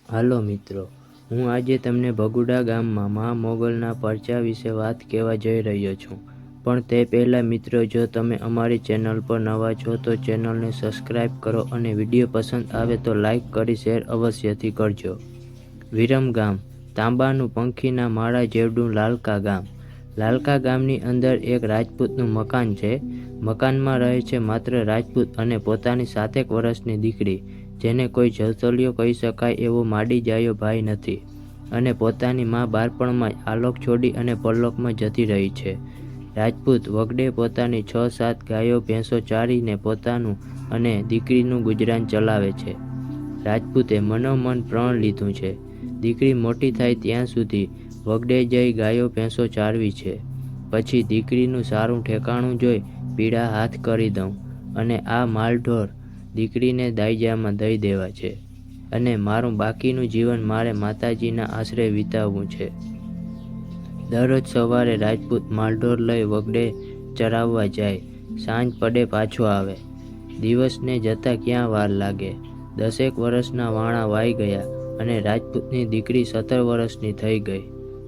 હાલો મિત્રો, હું આજે તમને ભગુડા ગામમાં મહા મોગલના પરચા વિશે વાત કહેવા જઈ રહ્યો છું. પણ તે પહેલાં મિત્રો, જો તમે અમારી ચેનલ પર નવા છો તો ચેનલને સબસ્ક્રાઈબ કરો અને વિડીયો પસંદ આવે તો લાઈક કરી શેર અવશ્યથી કરજો. વિરમ ગામ, તાંબાનું પંખીના માળા જેવડું લાલકા ગામ. લાલકા ગામની અંદર એક રાજપૂતનું મકાન છે. મકાનમાં રહે છે માત્ર રાજપૂત અને પોતાની 7 વર્ષની દીકરી, જેને કોઈ જવતલિયો કહી શકાય એવો માડી જાયો ભાઈ નથી, અને પોતાની મા બાળપણમાં જ આલોક છોડી અને પરલોકમાં જતી રહી છે. રાજપૂત વગડે પોતાની 6-7 ગાયો ભેંસો ચારીને પોતાનું અને દીકરીનું ગુજરાન ચલાવે છે. રાજપૂતે મનોમન પ્રણ લીધું છે, દીકરી મોટી થાય ત્યાં સુધી વગડે જઈ ગાયો ભેંસો ચારવી છે. પછી દીકરીનું સારું ઠેકાણું જોઈ પીળા હાથ કરી દઉં, અને આ માલઢોર દીકરીને દાયજામાં દઈ દેવા છે, અને મારું બાકીનું જીવન મારે માતાજીના આશરે વિતાવવું છે. દરરોજ સવારે રાજપૂત માલઢોર લઈ વગડે ચરાવવા જાય, સાંજ પડે પાછો આવે. દિવસને જતાં ક્યાં વાર લાગે. 10 વર્ષના વાણા વાઈ ગયા અને રાજપૂતની દીકરી 17 વર્ષની થઈ ગઈ.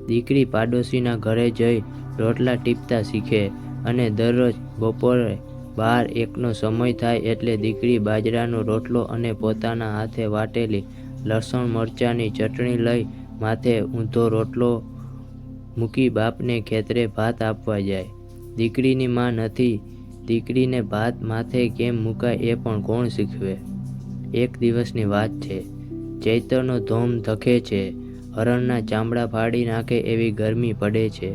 દીકરી પાડોશીના ઘરે જઈ રોટલા ટીપતા શીખે, અને દરરોજ બપોરે 12-1નો સમય થાય એટલે દીકરી બાજરાનો રોટલો અને પોતાના હાથે વાટેલી લસણ મરચાંની ચટણી લઈ માથે ઊંધો રોટલો મૂકી બાપને ખેતરે ભાત આપવા જાય. દીકરીની માં નથી, દીકરીને ભાત માથે કેમ મુકાય એ પણ કોણ શીખવે. એક દિવસની વાત છે. ચૈતરનો ધોમ ધખે છે, હરણના ચામડા ફાડી નાખે એવી ગરમી પડે છે.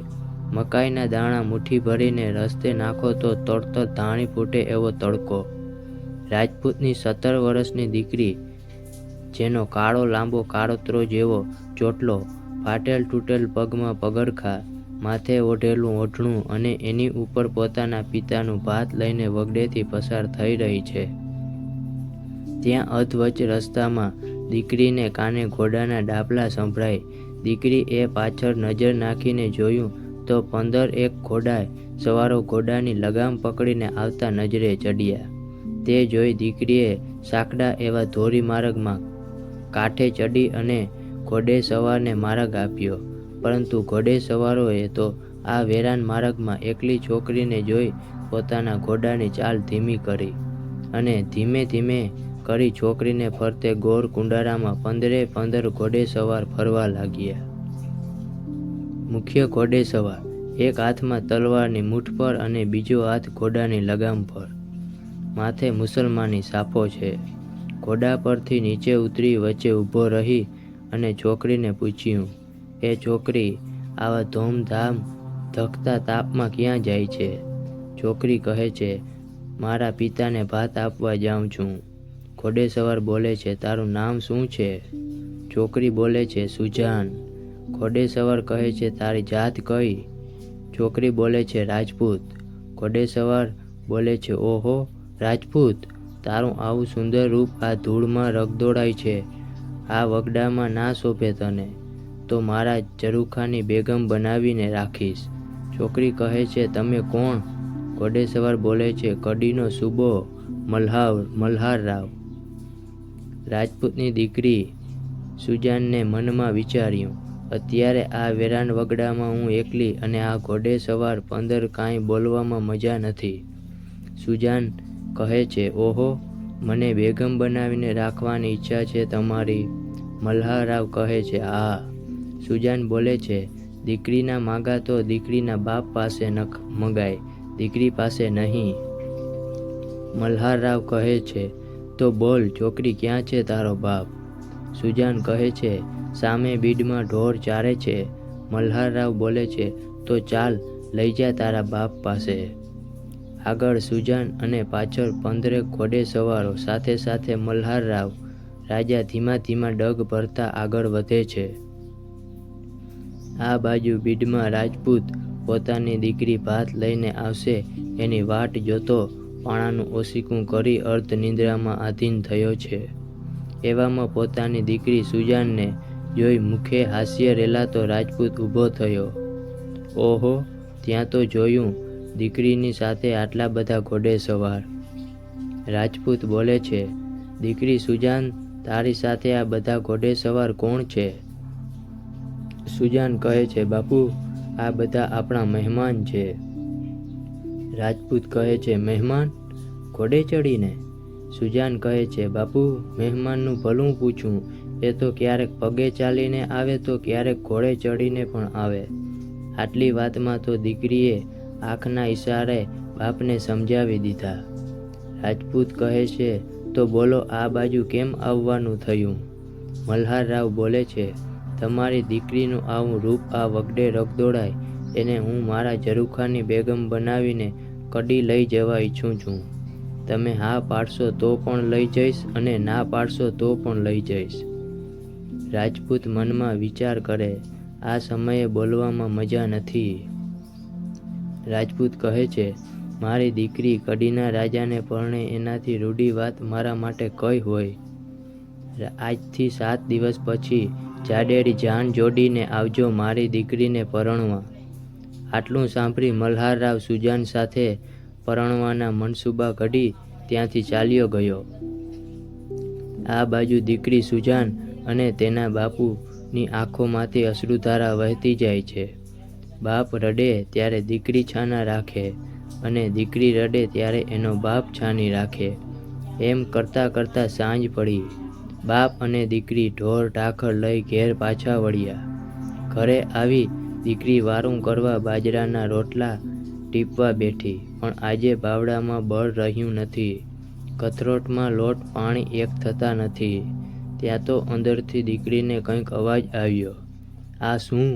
મકાઈના દાણા મુઠ્ઠી ભરીને રસ્તે નાખો તો તરત ધાણી ફૂટે એવો તડકો. રાજપૂતની 17 વર્ષની દીકરી, જેનો કાળો લાંબો કાળોતરો જેવો ચોટલો, ફાટેલ તૂટેલ પગમાં પગરખા, માથે ઓઢેલું ઓઢણું અને એની ઉપર પોતાના પિતાનું ભાત લઈને વગડેથી પસાર થઈ રહી છે. ત્યાં અધવચ્ચ રસ્તામાં દીકરીને કાને ઘોડાના ડાબલા સંભળાય. દીકરી એ પાછળ નજર નાખીને જોયું તો 15-1 ઘોડા સવારો ઘોડાની લગામ પકડીને આવતા નજરે ચડ્યા. તે જોઈ દીકરીએ સાંકડા એવા ધોરી માર્ગમાં કાંઠે ચડી અને ઘોડેસવારને માર્ગ આપ્યો. પરંતુ ઘોડેસવારોએ તો આ વેરાન માર્ગમાં એકલી છોકરીને જોઈ પોતાના ઘોડાની ચાલ ધીમી કરી, અને ધીમે ધીમે કરી છોકરીને ફરતે ગોળ કુંડારામાં 15 ઘોડેસવાર ફરવા લાગ્યા. મુખ્ય ઘોડેસવાર એક હાથમાં તલવારની મૂઠ પર અને બીજો હાથ ઘોડાની લગામ પર. માથે મુસલમાની સાફો છે. ઘોડા પરથી નીચે ઉતરી વચ્ચે ઊભો રહી અને છોકરીને પૂછ્યું, એ છોકરી, આવા ધોમધામ ધકતા તાપમાં ક્યાં જાય છે? છોકરી કહે છે, મારા પિતાને ભાત આપવા જાઉં છું. ઘોડેસવાર બોલે છે, તારું નામ શું છે? છોકરી બોલે છે, સુજાન. ઘોડેસવાર કહે છે, તારી જાત કઈ? છોકરી બોલે છે, રાજપૂત. ઘોડેસવાર બોલે છે, ઓહો રાજપૂત, તારું આવું સુંદર રૂપ આ ધૂળમાં રગદોળાય છે, આ વગડામાં ના શોભે તને તો મારા ઝરૂખાની બેગમ બનાવીને રાખીશ. છોકરી કહે છે, તમે કોણ? ઘોડેસવાર બોલે છે, કડીનો સૂબો મલ્હાર રાવ. રાજપૂતની દીકરી સુજાનને મનમાં વિચાર્યું, અત્યારે આ વેરાન વગડામાં હું એકલી અને આ ઘોડેસવાર 15 કાંઈ બોલવામાં મજા નથી. સુજાન કહે છે, ઓહો, મને બેગમ બનાવીને રાખવાની ઈચ્છા છે તમારી? મલ્હારરાવ કહે છે, હા. સુજાન બોલે છે, દીકરીના માગા તો દીકરીના બાપ પાસે મગાય, દીકરી પાસે નહીં. મલ્હારરાવ કહે છે, તો બોલ છોકરી, ક્યાં છે તારો બાપ? સુજાન કહે છે, સામે બીડમાં ઢોર ચારે છે. મલ્હારરાવ બોલે છે, તો ચાલ લઈ જા તારા બાપ પાસે. આગળ સુજાન અને પાછળ 15 ઘોડેસવારો સાથે સાથે મલ્હારરાવ રાજા ધીમા ધીમા ડગ ભરતા આગળ વધે છે. આ બાજુ બીડમાં રાજપૂત પોતાની દીકરી ભાત લઈને આવશે એની વાટ જોતો પાણાનું ઓસીકું કરી અર્ધ નિંદ્રામાં આધીન થયો છે. એવામાં પોતાની દીકરી સુજાનને જોઈ મુખે હાસ્ય રેલાતો રાજપૂત ઊભો થયો. ઓહો, ત્યાં તો જોયું, દીકરીની સાથે આટલા બધા ઘોડેસવાર. રાજપૂત બોલે છે, દીકરી સુજાન, તારી સાથે આ બધા ઘોડેસવાર કોણ છે? સુજાન કહે છે, બાપુ, આ બધા આપણા મહેમાન છે. રાજપૂત કહે છે, મહેમાન? ઘોડે ચડીને? સુજાન કહે છે, બાપુ, મહેમાનનું ભલું પૂછું. એ તો ક્યારેક પગે ચાલીને આવે તો ક્યારેક ઘોડે ચડીને પણ આવે. આટલી વાતમાં તો દીકરીએ આંખના ઈશારે બાપને સમજાવી દીધા. રાજપૂત કહે છે, તો બોલો, આ બાજુ કેમ આવવાનું થયું? મલ્હારરાવ બોલે છે, તમારી દીકરીનું આવું રૂપ આ વગડે રગદોળાય એને હું મારા ઝરૂખાની બેગમ બનાવીને કડી લઈ જવા ઈચ્છું છું. તમે હા પાડશો તો પણ લઈ જઈશ અને ના પાડશો તો પણ લઈ જઈશ. રાજપૂત મનમાં વિચાર કરે, આ સમયે બોલવામાં મજા નથી. રાજપૂત કહે છે, મારી દીકરી કડીના રાજાને પરણે એનાથી રૂડી વાત મારા માટે કઈ હોય? આજથી 7 દિવસ પછી જાડેરી જાન જોડીને આવજો મારી દીકરીને પરણવા. આટલું સાંભળી મલ્હારરાવ સુજાન સાથે પરણવાના મનસૂબા ઘડી ત્યાંથી ચાલ્યો ગયો. આ બાજુ દીકરી સુજાન અને તેના બાપુની આંખોમાંથી અશ્રુધારા વહેતી જાય છે. બાપ રડે ત્યારે દીકરી છાના રાખે અને દીકરી રડે ત્યારે એનો બાપ છાની રાખે. એમ કરતાં કરતાં સાંજ પડી. બાપ અને દીકરી ઢોર ઢાંખર લઈ ઘેર પાછા વળ્યા. ઘરે આવી દીકરી વારું કરવા બાજરાના રોટલા ટીપવા બેઠી, પણ આજે બાવડામાં બળ રહ્યું નથી. કથરોટમાં લોટ પાણી એક થતા નથી. ત્યાં તો અંદરથી દીકરીને કંઈક અવાજ આવ્યો. આ શું?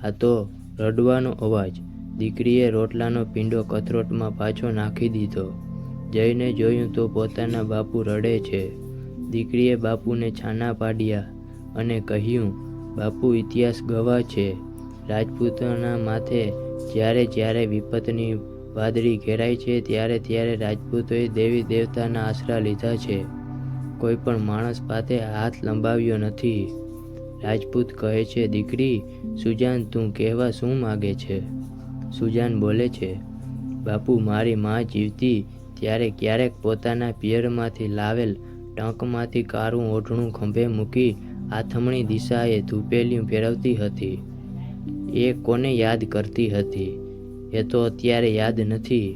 આ તો રડવાનો અવાજ. દીકરીએ રોટલાનો પીંડો કથરોટમાં પાછો નાખી દીધો. જઈને જોયું તો પોતાના બાપુ રડે છે. દીકરીએ બાપુને છાના પાડ્યા અને કહ્યું, બાપુ, ઇતિહાસ ગવાહ છે. રાજપૂતોના માથે જ્યારે જ્યારે વિપતની વાદળી ઘેરાય છે ત્યારે ત્યારે રાજપૂતોએ દેવી દેવતાના આશરા લીધા છે. કોઈ પણ માણસ પાસે હાથ લંબાવ્યો નથી. રાજપૂત કહે છે, દીકરી સુજાન, તું કહેવા શું માગે છે? સુજાન બોલે છે, બાપુ, મારી માં જીવતી ત્યારે ક્યારેક પોતાના પિયરમાંથી લાવેલ ટંકમાંથી કારું ઓઢણું ખંભે મૂકી આથમણી દિશાએ ધૂપેલિયું ફેરવતી હતી. એ કોને યાદ કરતી હતી? એ તો અત્યારે યાદ નથી.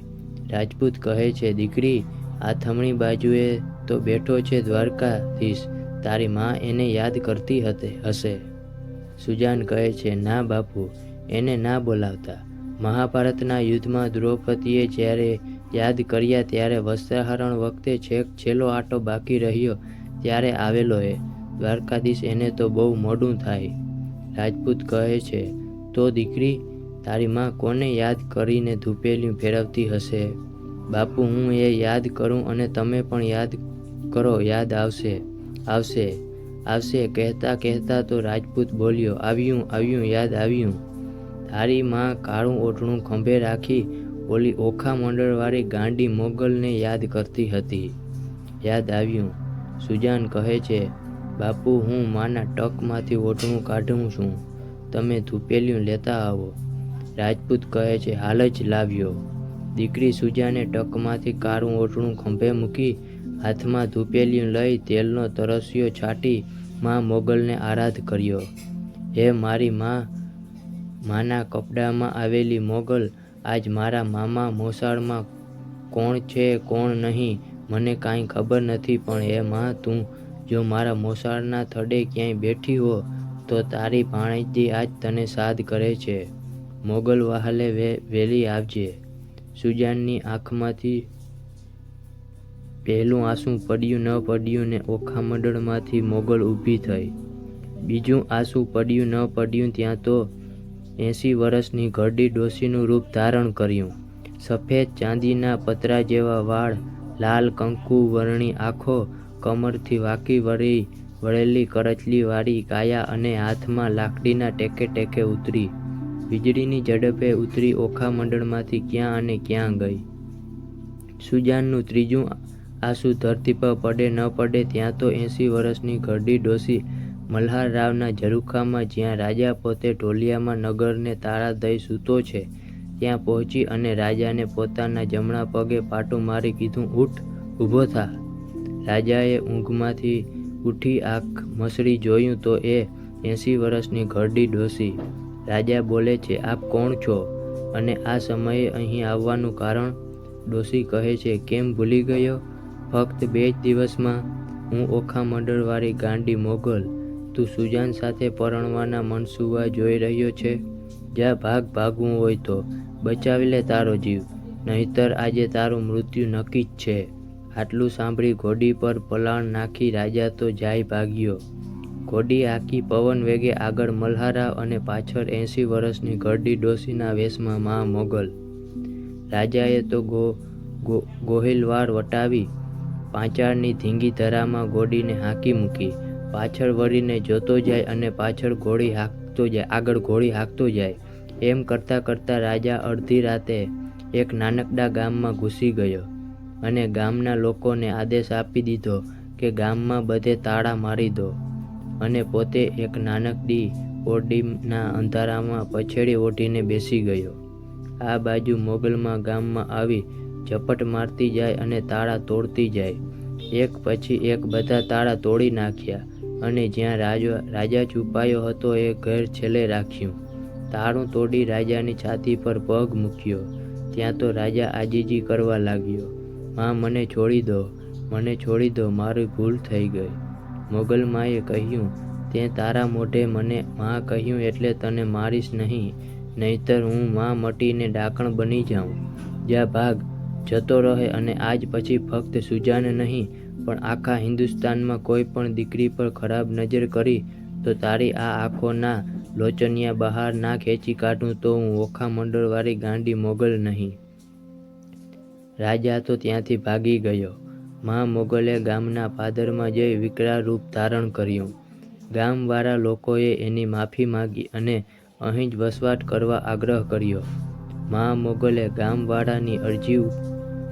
રાજપૂત કહે છે, દીકરી, આથમણી બાજુએ તો બેઠો છે દ્વારકાધીશ. તારી માં એને યાદ કરતી હશે. સુજાન કહે છે, ના બાપુ, એને ના બોલાવતા. મહાભારતના યુદ્ધમાં દ્રૌપદીએ જ્યારે યાદ કર્યા ત્યારે વસ્ત્રાહરણ વખતે છેક છેલ્લો આટો બાકી રહ્યો ત્યારે આવેલો એ. દ્વારકાધીશ એને તો બહુ મોડું થાય. રાજપૂત કહે છે, તો દીકરી, તારી માં કોને યાદ કરીને ધૂપેલિયું ફેરવતી હશે? બાપુ, હું એ યાદ કરું અને તમે પણ યાદ કરો, યાદ આવશે, આવશે, આવશે. કહેતા કહેતા તો રાજપૂત બોલ્યો, આવ્યું, આવ્યું, યાદ આવ્યું. તારી માં કાળું ઓઢણું ખંભે રાખી ઓલી ઓખા મંડળવાળી ગાંડી મોગલને યાદ કરતી હતી. યાદ આવ્યું. સુજાન કહે છે, બાપુ, હું માના ટકમાંથી ઓઢણું કાઢું છું. તમે ધૂપેલિયું લેતા આવો. રાજપૂત કહે છે, હાલ જ લાવ્યો. દીકરી સુજાને ટકમાંથી કાળું ઓઢણું ખંભે મૂકી હાથમાં ધૂપેલિયું લઈ તેલનો તરસ્યો છાંટી માં મોગલને આરાધ કર્યો. હે મારી માં, માના કપડામાં આવેલી મોગલ, આજ મારા મામા મોસાળમાં કોણ છે કોણ નહીં મને કાંઈ ખબર નથી, પણ હે માં, તું જો મારા મોસાળના થડે ક્યાંય બેઠી હો તો તારી ભાણેજી આજ તને સાદ કરે છે. મોગલ વહાલે વહેલી આવજે. સુજાનની આંખમાંથી પહેલું આંસુ પડ્યું ન પડ્યું ને ઓખા મંડળમાંથી મોગલ ઊભી થઈ. બીજું આંસુ પડ્યું ન પડ્યું ત્યાં તો 80 વર્ષની ઘરડી ડોશીનું રૂપ ધારણ કર્યું. સફેદ ચાંદીના પતરા જેવા વાળ, લાલ કંકુ વર્ણી આંખો, કમરથી વાંકી વળેલી કરચલીવાળી કાયા અને હાથમાં લાકડીના ટેકે ટેકે ઉતરી. વીજળીની ઝડપે ઉતરી ઓખા મંડળમાંથી ક્યાં અને ક્યાં ગઈ. સુજાનનું ત્રીજું આંસુ ધરતી પર પડે ન પડે ત્યાં તો 80 વર્ષની ઘરડી ડોશી મલ્હારરાવના ઝરૂખામાં, જ્યાં રાજા પોતે ઢોલિયામાં નગરને તાળા દઈ સૂતો છે, ત્યાં પહોંચી અને રાજાને પોતાના જમણા પગે પાટું મારી કીધું, ઊઠ, ઊભો થા. રાજાએ ઊંઘમાંથી ઉઠી આંખ મસળી જોયું તો એ 80 વર્ષની ઘરડી ડોસી. રાજા બોલે છે, આપ કોણ છો અને આ સમયે અહીં આવવાનું કારણ? ડોસી કહે છે, કેમ ભૂલી ગયો? ફક્ત 2 જ દિવસમાં હું ઓખા મંડળવાળી ગાંડી મોગલ. તું સુજાન સાથે પરણવાના મનસુવા જોઈ રહ્યો છે? જા ભાગવું હોય તો બચાવી લે તારો જીવ, નહીતર આજે તારું મૃત્યુ નક્કી જ છે. આટલું સાંભળી ઘોડી પર પલાણ નાખી રાજા તો જાય ભાગ્યો. ઘોડી આખી પવન વેગે આગળ મલ્હારરાવ અને પાછળ 80 વર્ષની ઘરડી ડોસીના વેશમાં મા મોગલ. રાજાએ તો ગોહિલવાડ વટાવી પાંચાળની ધીંગી ધરામાં ઘોડીને હાંકી મૂકી. પાછળ વળીને જોતો જાય અને આગળ ઘોડી હાંકતો જાય. એમ કરતાં રાજા અડધી રાતે એક નાનકડા ગામમાં ઘૂસી ગયો અને ગામના લોકોને આદેશ આપી દીધો કે ગામમાં બધે તાળા મારી દો, અને પોતે એક નાનકડી ઓરડીના અંધારામાં પછેડી ઓઢીને બેસી ગયો. આ બાજુ મોગલમાં ગામમાં આવી ઝપટ મારતી જાય અને તાળા તોડતી જાય. એક પછી એક બધા તાળા તોડી નાખ્યા અને જ્યાં રાજા છુપાયો હતો એ ઘર છેલ્લે રાખ્યું. તાળું તોડી રાજાની છાતી પર પગ મૂક્યો. ત્યાં તો રાજા આજીજી કરવા લાગ્યો, માં મને છોડી દો, મારી ભૂલ થઈ ગઈ. મોગલ માએ કહ્યું, તે તારા મોઢે મને માં કહ્યું એટલે તને મારીશ નહીં, નહીતર હું માં મટીને ડાકણ બની જાઉં. જા ભાગ, જતો રહે અને આજ પછી ફક્ત સુજાન નહીં પણ આખા હિન્દુસ્તાનમાં કોઈ પણ દીકરી પર ખરાબ નજર કરી તો તારી આ આંખોના લોચનિયા બહાર ના ખેંચી કાઢું તો હું ઓખા મંડળવાળી ગાંડી મોગલ નહીં. રાજા તો ત્યાંથી ભાગી ગયો. મા મોગલે ગામના પાદરમાં જઈ વિકરાળ રૂપ ધારણ કર્યું. ગામવાળા લોકોએ એની માફી માગી અને અહીં જ વસવાટ કરવા આગ્રહ કર્યો. મા મોગલે ગામવાળાની અરજી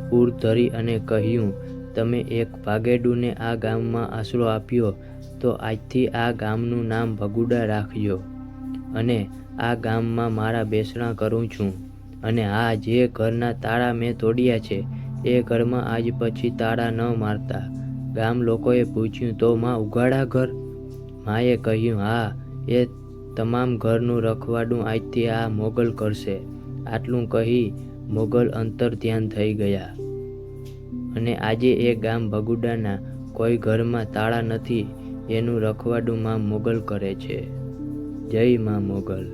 પૂર ધરી અને કહ્યું, તમે એક ભાગેડુને આ ગામમાં આશરો આપ્યો તો આજથી આ ગામનું નામ ભગુડા રાખજો, અને આ ગામમાં મારા બેસણા કરું છું. અને આ જે ઘરના તાળા મેં તોડ્યા છે એ ઘરમાં આજ પછી તાળા ન મારતા. ગામ લોકોએ પૂછ્યું, તો માં ઉઘાડા ઘર? માએ કહ્યું, હા, એ તમામ ઘરનું રખવાડું આજથી આ મોગલ કરશે. આટલું કહી મોગલ અંતર ધ્યાન થઈ ગયા અને આજે એ ગામ ભગુડાના કોઈ ઘરમાં તાળા નથી એનું રખવાડું મા મોગલ કરે છે. જય મા મોગલ.